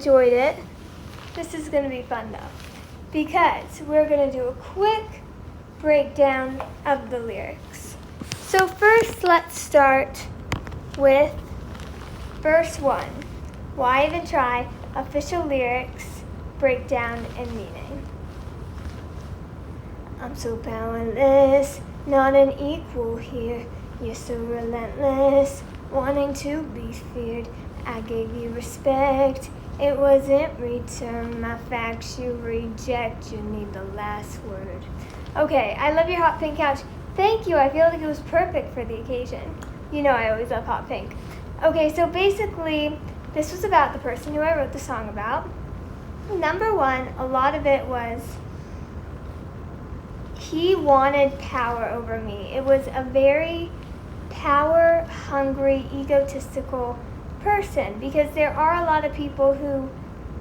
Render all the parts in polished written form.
Enjoyed it. This is going to be fun though, because we're going to do a quick breakdown of the lyrics. So first, let's start with verse 1. Why even try? Official lyrics, breakdown, and meaning. I'm so powerless, not an equal here. You're so relentless, wanting to be feared. I gave you respect, it wasn't return. My facts you reject, you need the last word. Okay, I love your hot pink couch. Thank you, I feel like it was perfect for the occasion. You know I always love hot pink. Okay, so basically, this was about the person who I wrote the song about. Number one, a lot of it was he wanted power over me. It was a very power-hungry, egotistical person, because there are a lot of people who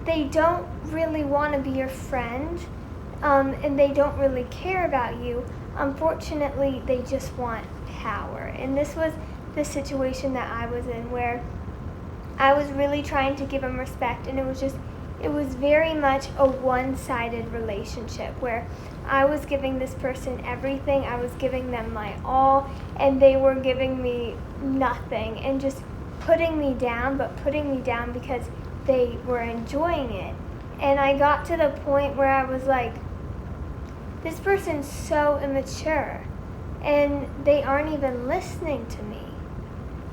they don't really want to be your friend, and they don't really care about you. Unfortunately, they just want power. And this was the situation that I was in, where I was really trying to give him respect, and it was very much a one-sided relationship where I was giving this person everything. I was giving them my all, and they were giving me nothing and just putting me down, but putting me down because they were enjoying it. And I got to the point where I was like, this person's so immature, and they aren't even listening to me.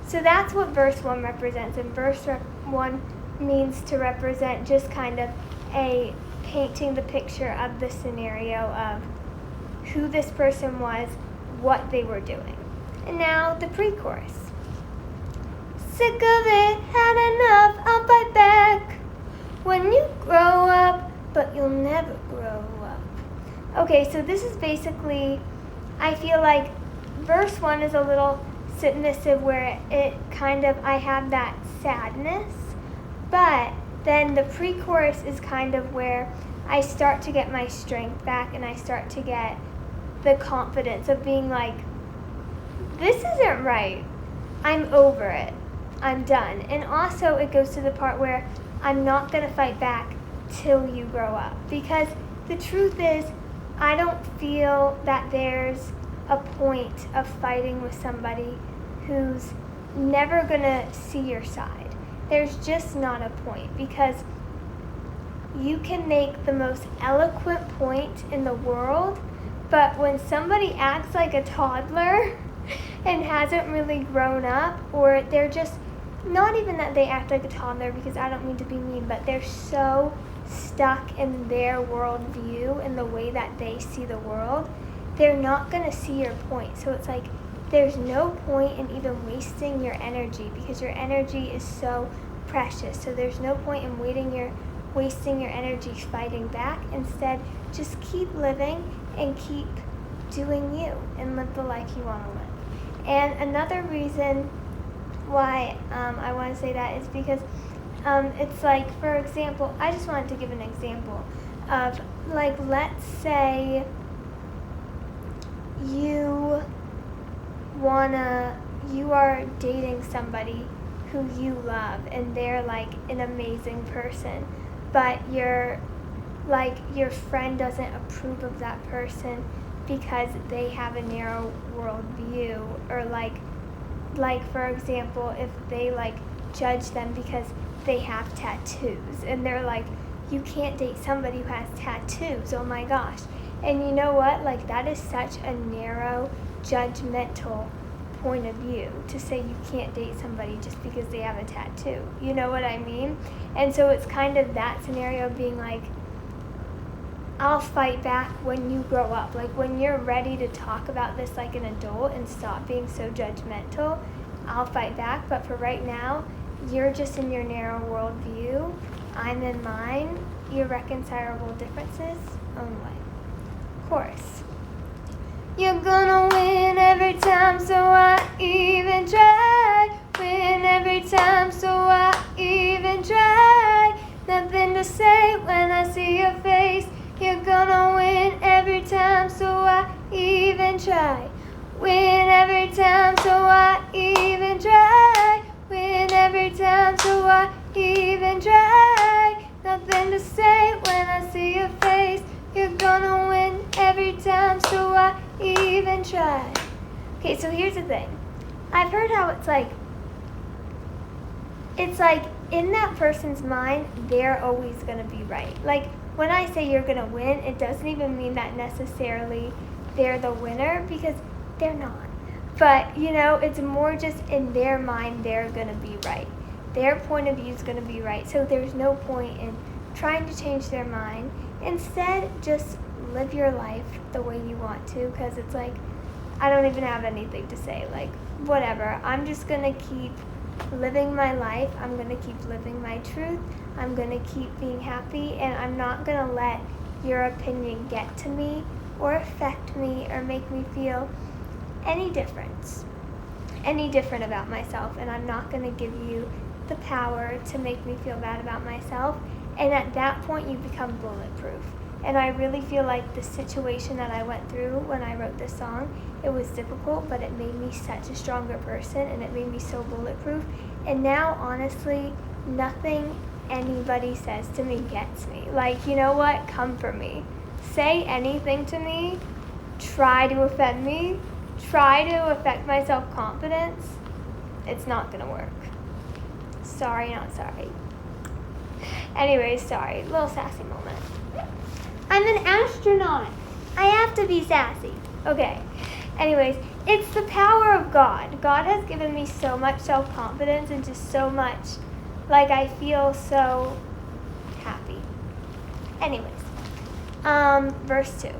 So that's what verse 1 represents, and verse 1 means to represent just kind of a painting the picture of the scenario of who this person was, what they were doing. And now the pre-chorus. Sick of it, had enough, I'll fight back. When you grow up, but you'll never grow up. Okay, so this is basically, I feel like verse 1 is a little submissive, where it kind of, I have that sadness, but then the pre-chorus is kind of where I start to get my strength back, and I start to get the confidence of being like, this isn't right. I'm over it. I'm done. And also it goes to the part where I'm not going to fight back till you grow up. Because the truth is, I don't feel that there's a point of fighting with somebody who's never going to see your side. There's just not a point, because you can make the most eloquent point in the world, but when somebody acts like a toddler and hasn't really grown up, or they're just, not even that they act like a toddler, because I don't mean to be mean, but they're so stuck in their worldview and the way that they see the world, they're not going to see your point. So it's like, there's no point in even wasting your energy, because your energy is so precious. So there's no point in wasting your energy fighting back. Instead, just keep living and keep doing you and live the life you want to live. And another reason why I want to say that is because it's like, for example, I just wanted to give an example of, like, let's say you are dating somebody who you love, and they're like an amazing person, but your friend doesn't approve of that person because they have a narrow worldview, or like for example, if they like judge them because they have tattoos, and they're like, you can't date somebody who has tattoos, oh my gosh. And you know what, like, that is such a narrow, judgmental point of view, to say you can't date somebody just because they have a tattoo. You know what I mean? And so it's kind of that scenario, being like, I'll fight back when you grow up. Like, when you're ready to talk about this like an adult and stop being so judgmental, I'll fight back. But for right now, you're just in your narrow worldview, I'm in mine, irreconcilable differences, own way. Chorus. You're gonna win every time, so I even try. Win every time, so I even try. Nothing to say when I see your face. You're gonna win every time, so I even try. Win every time, so I even try. Win every time, so I even try. see your face. You're gonna win every time, so why even try? Okay, so here's the thing. I've heard how it's like in that person's mind, they're always gonna be right. Like, when I say you're gonna win, it doesn't even mean that necessarily they're the winner, because they're not. But, it's more just in their mind, they're gonna be right. Their point of view is gonna be right. So there's no point in trying to change their mind. Instead, just live your life the way you want to, because it's like, I don't even have anything to say. Like, whatever. I'm just gonna keep living my life. I'm gonna keep living my truth. I'm gonna keep being happy, and I'm not gonna let your opinion get to me or affect me or make me feel any different about myself. And I'm not gonna give you the power to make me feel bad about myself. And at that point, you become bulletproof. And I really feel like the situation that I went through when I wrote this song, it was difficult, but it made me such a stronger person, and it made me so bulletproof. And now, honestly, nothing anybody says to me gets me. Like, you know what? Come for me. Say anything to me. Try to offend me. Try to affect my self-confidence. It's not gonna work. Sorry, not sorry. Anyways, sorry. Little sassy moment. I'm an astronaut. I have to be sassy. Okay. Anyways, it's the power of God. God has given me so much self-confidence and just so much, like, I feel so happy. Anyways, verse 2.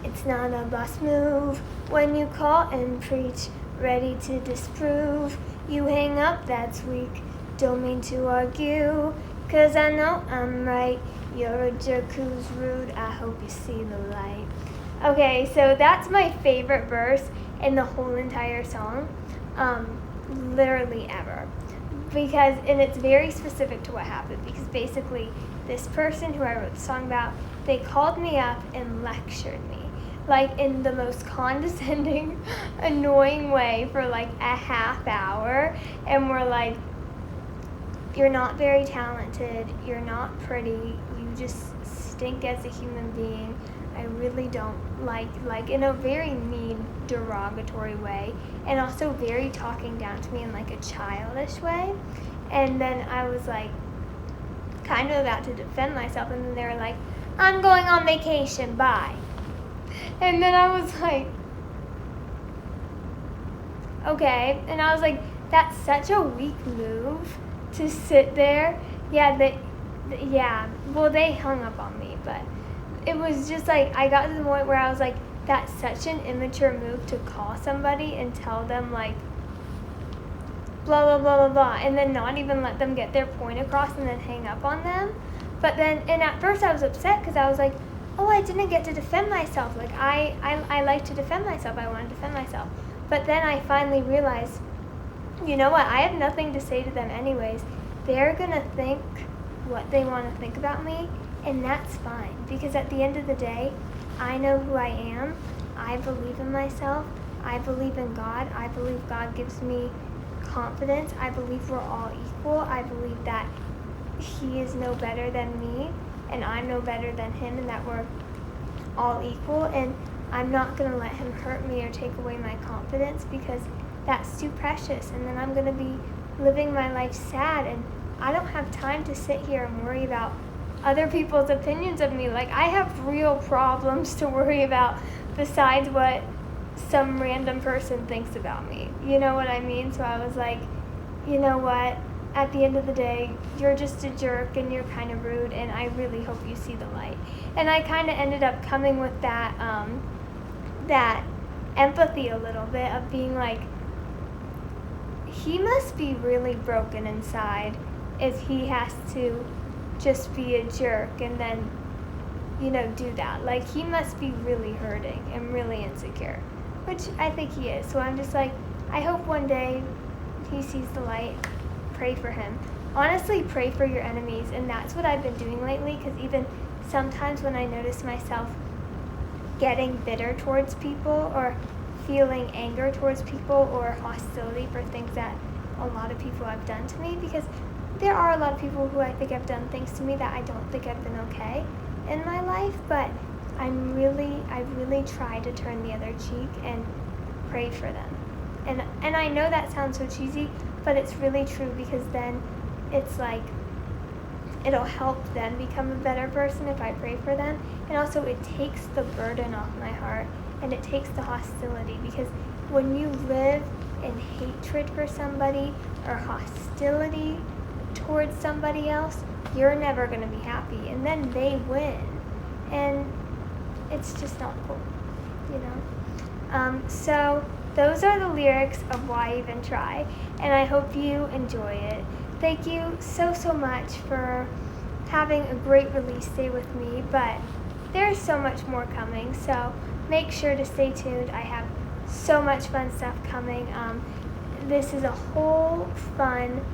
It's not a boss move when you call and preach, ready to disprove. You hang up, that's weak. Don't mean to argue, 'cause I know I'm right. You're a jerk who's rude. I hope you see the light. Okay, so that's my favorite verse in the whole entire song, literally ever. And it's very specific to what happened, because basically this person who I wrote the song about, they called me up and lectured me, like in the most condescending, annoying way for like a half hour, and were like, you're not very talented, you're not pretty, you just stink as a human being. I really don't like in a very mean, derogatory way, and also very talking down to me in like a childish way. And then I was like kind of about to defend myself, and then they were like, I'm going on vacation, bye. And then I was like, okay. And I was like, that's such a weak move to sit there. Well, they hung up on me, but it was just like, I got to the point where I was like, that's such an immature move to call somebody and tell them like, blah, blah, blah, blah, blah, and then not even let them get their point across and then hang up on them. But then, and at first I was upset because I was like, oh, I didn't get to defend myself. Like, I like to defend myself. I want to defend myself. But then I finally realized, you know what? I have nothing to say to them anyways. They're going to think what they want to think about me, and that's fine. Because at the end of the day, I know who I am. I believe in myself. I believe in God. I believe God gives me confidence. I believe we're all equal. I believe that He is no better than me, and I'm no better than Him, and that we're all equal. And I'm not going to let Him hurt me or take away my confidence, because that's too precious. And then I'm going to be living my life sad, and I don't have time to sit here and worry about other people's opinions of me. Like, I have real problems to worry about besides what some random person thinks about me. You know what I mean? So I was like, you know what? At the end of the day, you're just a jerk and you're kind of rude, and I really hope you see the light. And I kind of ended up coming with that that empathy a little bit of being like, he must be really broken inside if he has to just be a jerk and then, do that. Like, he must be really hurting and really insecure, which I think he is. So I'm just like, I hope one day he sees the light. Pray for him. Honestly, pray for your enemies. And that's what I've been doing lately, because even sometimes when I notice myself getting bitter towards people or feeling anger towards people or hostility for things that a lot of people have done to me, because there are a lot of people who I think have done things to me that I don't think have been okay in my life, but I really try to turn the other cheek and pray for them. And I know that sounds so cheesy, but it's really true, because then it's like it'll help them become a better person if I pray for them. And also it takes the burden off my heart, and it takes the hostility, because when you live in hatred for somebody or hostility towards somebody else, you're never going to be happy, and then they win, and it's just not cool, you know. So those are the lyrics of Why Even Try, and I hope you enjoy it. Thank you so much for having a great release day with me, but there's so much more coming, so make sure to stay tuned. I have so much fun stuff coming. This is a whole fun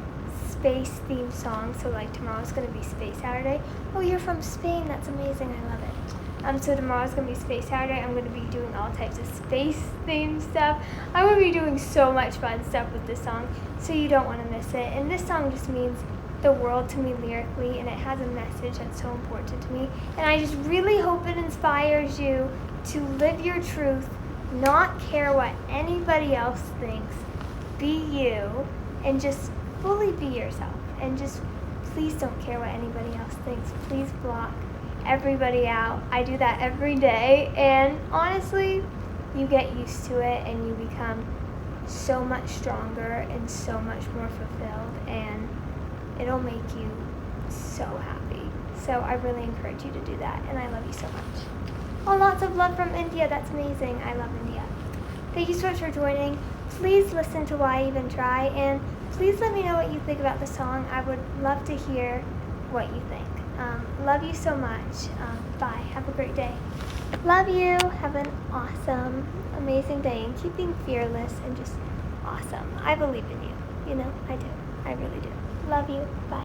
space-themed song, so like tomorrow's going to be Space Saturday. Oh, you're from Spain, that's amazing, I love it. So tomorrow's going to be Space Saturday. I'm going to be doing all types of space-themed stuff. I'm going to be doing so much fun stuff with this song, so you don't want to miss it. And this song just means the world to me lyrically, and it has a message that's so important to me. And I just really hope it inspires you to live your truth, not care what anybody else thinks, be you, and just fully be yourself. And just please don't care what anybody else thinks. Please block everybody out. I do that every day, and honestly, you get used to it and you become so much stronger and so much more fulfilled, and it'll make you so happy. So I really encourage you to do that, and I love you so much. Oh, lots of love from India. That's amazing. I love India. Thank you so much for joining. Please listen to Why Even Try, and please let me know what you think about the song. I would love to hear what you think. Love you so much. Bye. Have a great day. Love you. Have an awesome, amazing day, and keep being fearless and just awesome. I believe in you. You know, I do. I really do. Love you. Bye.